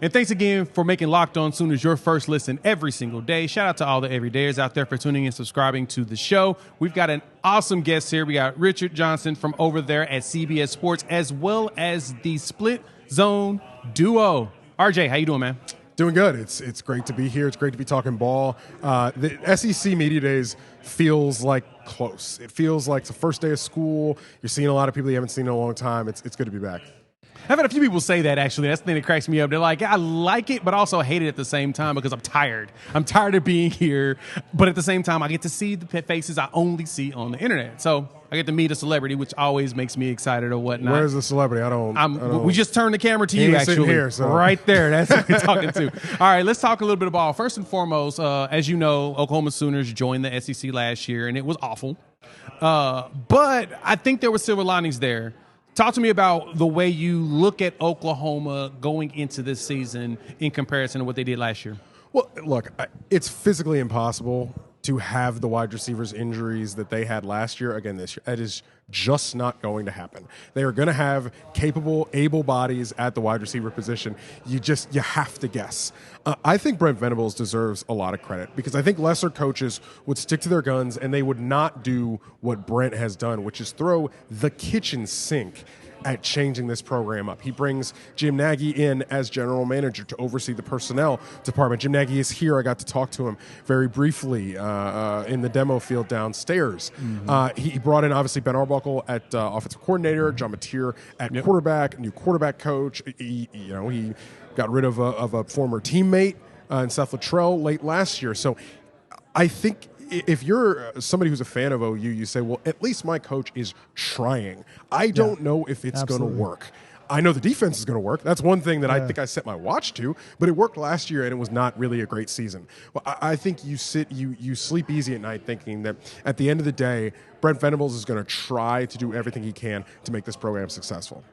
And thanks again for making Locked On Sooners your first listen every single day. Shout out to all the everydayers out there for tuning in and subscribing to the show. We've got an awesome guest here. We got Richard Johnson from over there at CBS Sports, as well as the Split Zone Duo. RJ, how you doing, man? Doing good. It's great to be here. It's great to be talking ball. The SEC Media Days feels like close. It feels like it's the first day of school. You're seeing a lot of people you haven't seen in a long time. It's good to be back. I've had a few people say that, actually. That's the thing that cracks me up. They're like, I like it, but also hate it at the same time because I'm tired. I'm tired of being here, but at the same time, I get to see the faces I only see on the internet. So I get to meet a celebrity, which always makes me excited or whatnot. Where's the celebrity? I don't. We just turned the camera to you, actually. Here, so. Right there. That's what we're talking to. All right, let's talk a little bit of ball. First and foremost, as you know, Oklahoma Sooners joined the SEC last year, and it was awful. But I think there were silver linings there. Talk to me about the way you look at Oklahoma going into this season in comparison to what they did last year. Well, look, it's physically impossible to have the wide receivers injuries that they had last year again this year. That is just not going to happen. They are going to have capable, able bodies at the wide receiver position. You have to guess. I think Brent Venables deserves a lot of credit because I think lesser coaches would stick to their guns and they would not do what Brent has done, which is throw the kitchen sink at changing this program up. He brings Jim Nagy in as general manager to oversee the personnel department. Jim Nagy is here. I got to talk to him very briefly in the demo field downstairs. Mm-hmm. He brought in, obviously, Ben Arbuckle at offensive coordinator, John Mateer at quarterback, new quarterback coach. He got rid of a former teammate in Seth Luttrell late last year. So I think if you're somebody who's a fan of OU, you say, well, at least my coach is trying. I don't know if it's going to work. I know the defense is going to work. That's one thing that I think I set my watch to, but it worked last year and it was not really a great season. Well, I think you sleep easy at night thinking that at the end of the day, Brent Venables is going to try to do everything he can to make this program successful.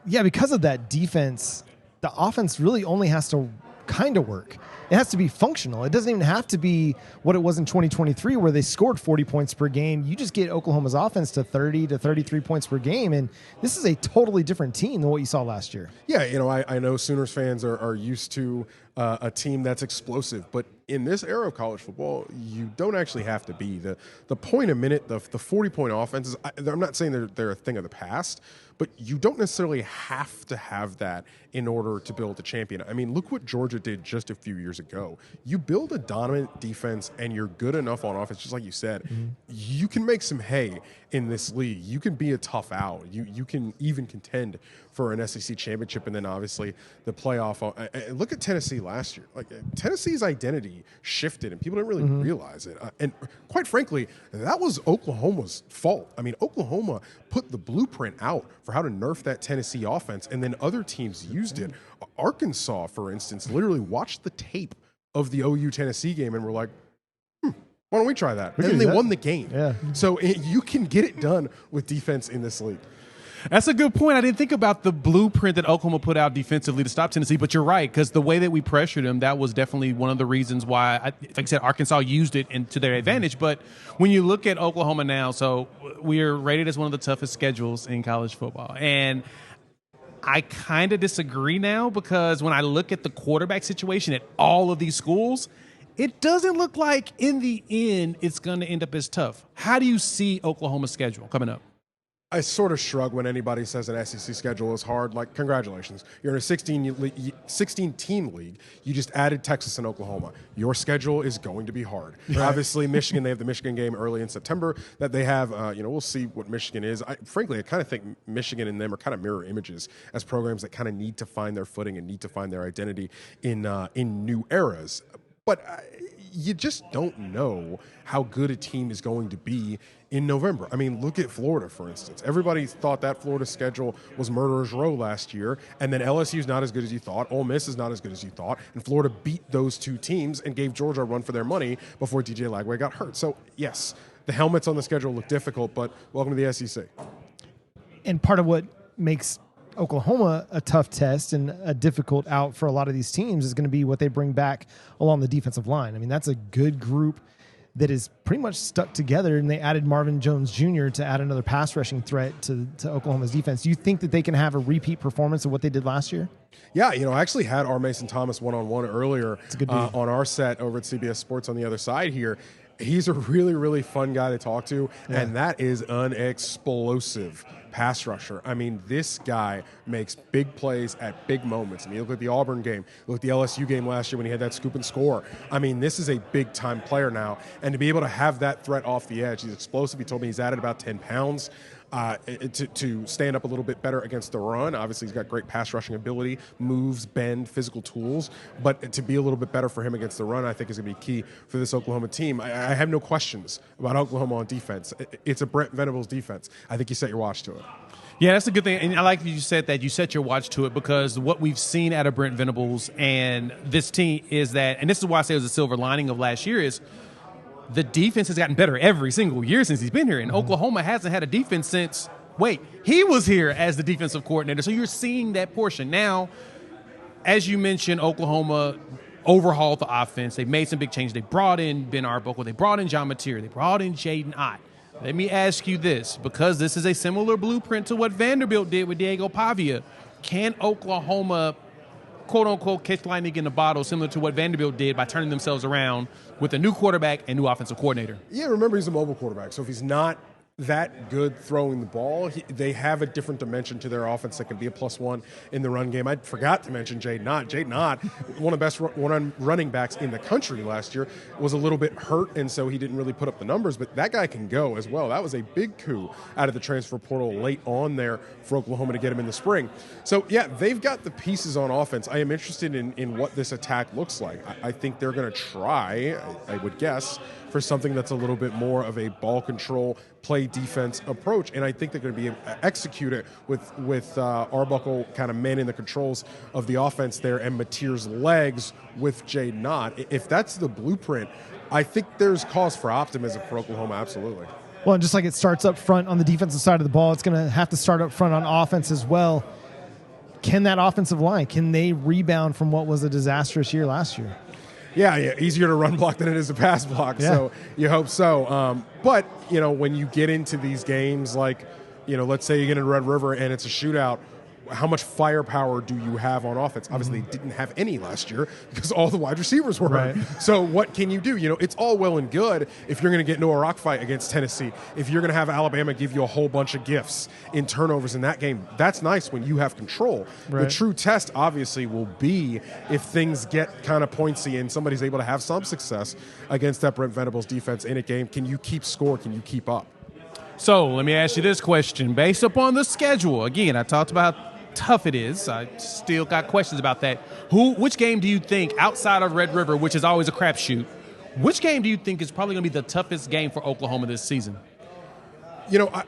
Yeah, because of that defense, the offense really only has to kind of work. It has to be functional. It doesn't even have to be what it was in 2023 where they scored 40 points per game. You just get Oklahoma's offense to 30 to 33 points per game, and this is a totally different team than what you saw last year. Yeah, I know Sooners fans are used to a team that's explosive, but in this era of college football, you don't actually have to be. The point a minute, the 40-point offenses, I'm not saying they're a thing of the past, but you don't necessarily have to have that in order to build a champion. I mean, look what Georgia did just a few years ago. You build a dominant defense and you're good enough on offense, just like you said, you can make some hay in this league. You can be a tough out. You can even contend for an SEC championship and then obviously the playoff. Look at Tennessee last year. Like Tennessee's identity shifted and people didn't really realize it. And quite frankly, that was Oklahoma's fault. I mean, Oklahoma put the blueprint out for how to nerf that Tennessee offense, and then other teams used it. Arkansas, for instance, literally watched the tape of the OU-Tennessee game and were like, why don't we try that? And then they won the game. Yeah. So you can get it done with defense in this league. That's a good point. I didn't think about the blueprint that Oklahoma put out defensively to stop Tennessee, but you're right, because the way that we pressured them, that was definitely one of the reasons why, like I said, Arkansas used it to their advantage. But when you look at Oklahoma now, so we are rated as one of the toughest schedules in college football. And I kind of disagree now because when I look at the quarterback situation at all of these schools, it doesn't look like in the end it's going to end up as tough. How do you see Oklahoma's schedule coming up? I sort of shrug when anybody says an SEC schedule is hard. Like, congratulations. You're in a 16-team league. You just added Texas and Oklahoma. Your schedule is going to be hard. Right. Obviously, Michigan, they have the Michigan game early in September that they have. We'll see what Michigan is. Frankly, I kind of think Michigan and them are kind of mirror images as programs that kind of need to find their footing and need to find their identity in new eras. But you just don't know how good a team is going to be in November. I mean, look at Florida, for instance. Everybody thought that Florida schedule was murderer's row last year, and then LSU's not as good as you thought. Ole Miss is not as good as you thought, and Florida beat those two teams and gave Georgia a run for their money before DJ Lagway got hurt. So, yes, the helmets on the schedule look difficult, but welcome to the SEC. And part of what makes Oklahoma a tough test and a difficult out for a lot of these teams is going to be what they bring back along the defensive line. I mean, that's a good group that is pretty much stuck together, and they added Marvin Jones Jr. to add another pass rushing threat to Oklahoma's defense. Do you think that they can have a repeat performance of what they did last year? Yeah, I actually had our Mason Thomas one-on-one earlier on our set over at CBS Sports on the other side here. He's a really, really fun guy to talk to, and that is an explosive pass rusher. I mean, this guy makes big plays at big moments. I mean, you look at the Auburn game, look at the LSU game last year when he had that scoop and score. I mean, this is a big-time player now, and to be able to have that threat off the edge, he's explosive. He told me he's added about 10 pounds. To stand up a little bit better against the run. Obviously, he's got great pass rushing ability, moves, bend, physical tools. But to be a little bit better for him against the run, I think is going to be key for this Oklahoma team. I have no questions about Oklahoma on defense. It's a Brent Venables defense. I think you set your watch to it. Yeah, that's a good thing. And I like that you said that you set your watch to it, because what we've seen out of Brent Venables and this team is that, and this is why I say it was a silver lining of last year, is the defense has gotten better every single year since he's been here. And Oklahoma hasn't had a defense since, he was here as the defensive coordinator. So you're seeing that portion. Now, as you mentioned, Oklahoma overhauled the offense. They made some big changes. They brought in Ben Arbuckle. They brought in John Mateer. They brought in Jaydn Ott. Let me ask you this, because this is a similar blueprint to what Vanderbilt did with Diego Pavia. Can Oklahoma, quote-unquote, catch lightning in the bottle, similar to what Vanderbilt did by turning themselves around with a new quarterback and new offensive coordinator? Yeah, remember, he's a mobile quarterback. So if he's not that good throwing the ball, they have a different dimension to their offense that can be a +1 in the run game. I forgot to mention Jaydn Ott. Jaydn Ott, one of the best running backs in the country last year, was a little bit hurt, and so he didn't really put up the numbers, but that guy can go as well. That was a big coup out of the transfer portal late on there for Oklahoma to get him in the spring. So, yeah, they've got the pieces on offense. I am interested in what this attack looks like. I think they're going to try, I would guess, for something that's a little bit more of a ball control, play defense approach, and I think they're going to be execute it with Arbuckle kind of manning the controls of the offense there, and Mateer's legs with Jaydn Ott. If that's the blueprint, I think there's cause for optimism for Oklahoma, absolutely. Well, and just like it starts up front on the defensive side of the ball, it's going to have to start up front on offense as well. Can that offensive line, can they rebound from what was a disastrous year last year? Yeah, easier to run block than it is to pass block, so you hope so. But, when you get into these games, like, let's say you get into Red River and it's a shootout, how much firepower do you have on offense? Obviously, they didn't have any last year because all the wide receivers were hurt. So what can you do? It's all well and good if you're going to get into a rock fight against Tennessee, if you're going to have Alabama give you a whole bunch of gifts in turnovers in that game. That's nice when you have control. The true test, obviously, will be if things get kind of pointsy and somebody's able to have some success against that Brent Venables defense in a game. Can you keep score? Can you keep up? So let me ask you this question. Based upon the schedule, again, I talked about tough it is. I still got questions about that. Which game do you think, outside of Red River, which is always a crapshoot, which game do you think is probably going to be the toughest game for Oklahoma this season?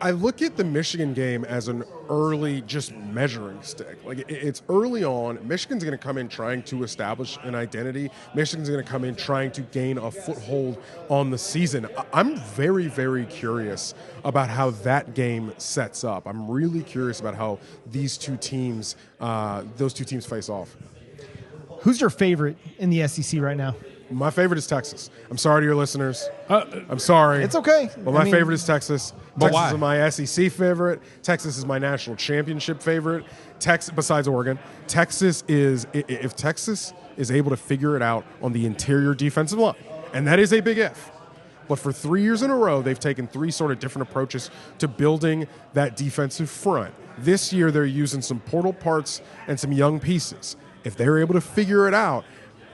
I look at the Michigan game as an early just measuring stick. Like, it's early on. Michigan's going to come in trying to establish an identity. Michigan's going to come in trying to gain a foothold on the season. I'm very, very curious about how that game sets up. I'm really curious about how those two teams face off. Who's your favorite in the SEC right now? My favorite is Texas. I'm sorry to your listeners. I'm sorry. It's okay. But my favorite is Texas. But Texas why? is my SEC favorite. Texas is my national championship favorite. Besides Oregon, if Texas is able to figure it out on the interior defensive line, and that is a big if. But for 3 years in a row, they've taken three sort of different approaches to building that defensive front. This year, they're using some portal parts and some young pieces. If they're able to figure it out,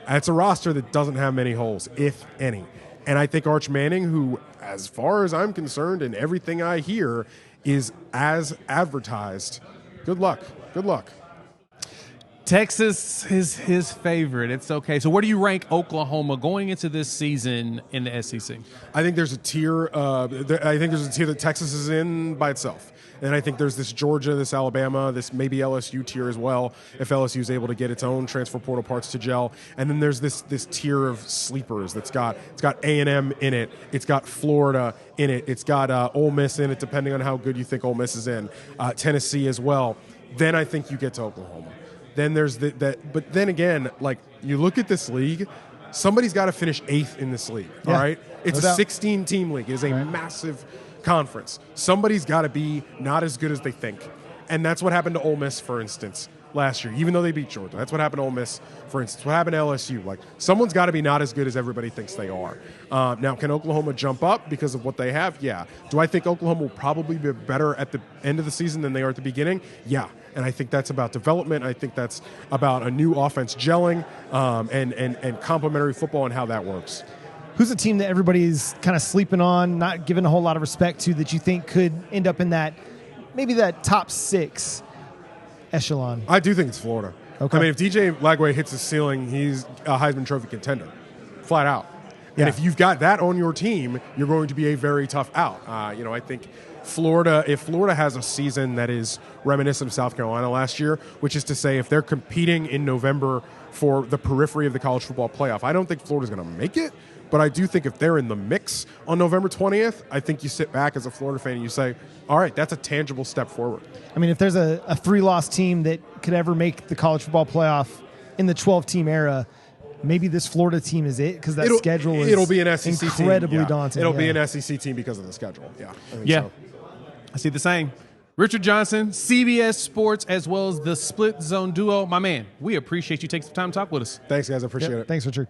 that's a roster that doesn't have many holes, if any. And I think Arch Manning, who, as far as I'm concerned and everything I hear, is as advertised. Good luck. Good luck. Texas is his favorite. It's okay. So where do you rank Oklahoma going into this season in the SEC? I think there's a tier. That Texas is in by itself. And I think there's this Georgia, this Alabama, this maybe LSU tier as well, if LSU is able to get its own transfer portal parts to gel. And then there's this tier of sleepers it's got A&M in it, it's got Florida in it, it's got Ole Miss in it, depending on how good you think Ole Miss is in, Tennessee as well. Then I think you get to Oklahoma. Then there's that. But then again, like, you look at this league, somebody's got to finish 8th in this league. All right, it's a 16-team league. It is a massive conference. Somebody's got to be not as good as they think, and that's what happened to Ole Miss, for instance. last year, even though they beat Georgia. That's what happened to Ole Miss, for instance. What happened to LSU? Like, someone's got to be not as good as everybody thinks they are. Now, can Oklahoma jump up because of what they have? Yeah. Do I think Oklahoma will probably be better at the end of the season than they are at the beginning? Yeah. And I think that's about development. I think that's about a new offense gelling and complementary football and how that works. Who's a team that everybody's kind of sleeping on, not giving a whole lot of respect to, that you think could end up in that, maybe that top 6 echelon? I do think it's Florida. Okay. I mean, if DJ Lagway hits the ceiling, he's a Heisman Trophy contender, flat out. Yeah. And if you've got that on your team, you're going to be a very tough out. I think Florida, if Florida has a season that is reminiscent of South Carolina last year, which is to say if they're competing in November for the periphery of the college football playoff, I don't think Florida's going to make it. But I do think if they're in the mix on November 20th, I think you sit back as a Florida fan and you say, all right, that's a tangible step forward. I mean, if there's a 3-loss team that could ever make the college football playoff in the 12-team era, maybe this Florida team is it, because that schedule is it'll be an SEC incredibly team. Yeah. daunting. It'll be an SEC team because of the schedule. Yeah. I think Yeah. so. I see the same. Richard Johnson, CBS Sports, as well as the Split Zone Duo. My man, we appreciate you taking some time to talk with us. Thanks, guys. I appreciate it. Thanks, Richard.